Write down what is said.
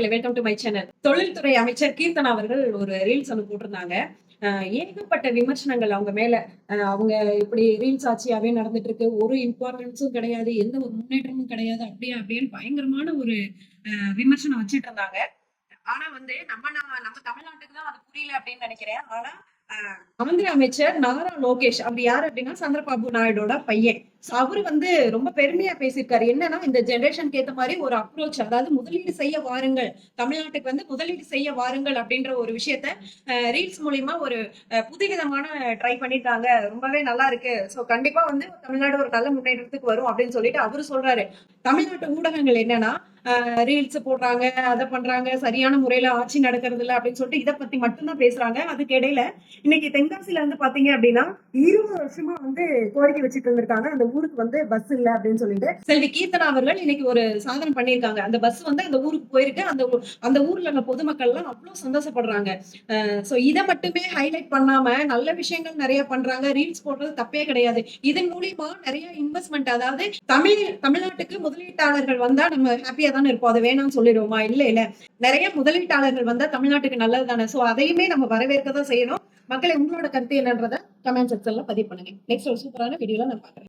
மக்களே, welcome to my channel. தொழில்துறை அமைச்சர் கீர்த்தனா அவர்கள் ஒரு ரீல்ஸ் ஒண்ணு போட்டிருந்தாங்க. ஏகப்பட்ட விமர்சனங்கள் அவங்க மேல. அவங்க இப்படி ரீல்ஸ் ஆட்சியாவே நடந்துட்டு இருக்கு. ஒரு இம்பார்ட்டன்ஸும் கிடையாது. எந்த ஒரு முன்னேற்றமும் கிடையாது. அப்படியே அப்படின்னு பயங்கரமான ஒரு விமர்சனம் வச்சுட்டு இருந்தாங்க. ஆனா வந்து நம்ம தமிழ்நாட்டுக்கு தான் அது புரியல அப்படின்னு நினைக்கிறேன். ஆனா ஆந்திர அமைச்சர் நாரா லோகேஷ் அப்படி யாரு அப்படின்னா சந்திரபாபு நாயுடோட பையன். அவரு வந்து ரொம்ப பெருமையா பேசியிருக்காரு. என்னன்னா இந்த ஜெனரேஷனுக்கு ஏத்த மாதிரி ஒரு அப்ரோச், அதாவது முதலீடு செய்ய வாருங்கள், தமிழ்நாட்டுக்கு வந்து முதலீடு செய்ய வாருங்கள் அப்படின்ற ஒரு விஷயத்த ரீல்ஸ் மூலியமா ஒரு புதுவிதமான ட்ரை பண்ணிருக்காங்க. ரொம்பவே நல்லா இருக்கு. சோ கண்டிப்பா வந்து தமிழ்நாடு ஒரு நல்ல முன்னேற்றத்துக்கு வரும் அப்படின்னு சொல்லிட்டு அவரு சொல்றாரு. தமிழ்நாட்டு ஊடகங்கள் என்னன்னா ரீல்ஸ் போடுறாங்க, அதை பண்றாங்க, சரியான முறையில ஆட்சி நடக்கிறது இல்ல அப்படின்னு சொல்லிட்டு இதை பத்தி மட்டும்தான் பேசுறாங்க. அதுக்கு இடையில இன்னைக்கு தென்காசியில வந்து பாத்தீங்க அப்படின்னா 20 வருஷமா வந்து கோரிக்கை வச்சுட்டு இருந்திருக்காங்க. அந்த ஊருக்கு வந்து பஸ் இல்ல அப்படின்னு சொல்லிட்டு செல்வி கீர்த்தனா அவர்கள் இன்னைக்கு ஒரு சாதனை பண்ணியிருக்காங்க. அந்த பஸ் வந்து அந்த ஊருக்கு போயிருக்கு. அந்த ஊர்ல உள்ள பொதுமக்கள் எல்லாம் அவ்வளவு சந்தோஷப்படுறாங்க. சோ இதை மட்டுமே ஹைலைட் பண்ணாம நல்ல விஷயங்கள் நிறைய பண்றாங்க. ரீல்ஸ் போடுறது தப்பே கிடையாது. இதன் மூலியமா நிறைய இன்வெஸ்ட்மெண்ட், அதாவது தமிழ்நாட்டுக்கு முதலீட்டாளர்கள் வந்தா நம்ம ஹாப்பியா தானே இருப்போம். அதை வேணாம்னு சொல்லிடுவோமா? இல்ல. நிறைய முதலீட்டாளர்கள் வந்தா தமிழ்நாட்டுக்கு நல்லது தானே. சோ அதையுமே நம்ம வரவேற்க தான் செய்யணும். மக்களை, உங்களோட கருத்து என்னன்றத கமெண்ட் செக்ஷன்ல பதிவு பண்ணுங்க. நெக்ஸ்ட் ஒரு சூப்பரான வீடியோல நான் பாக்குறேன்.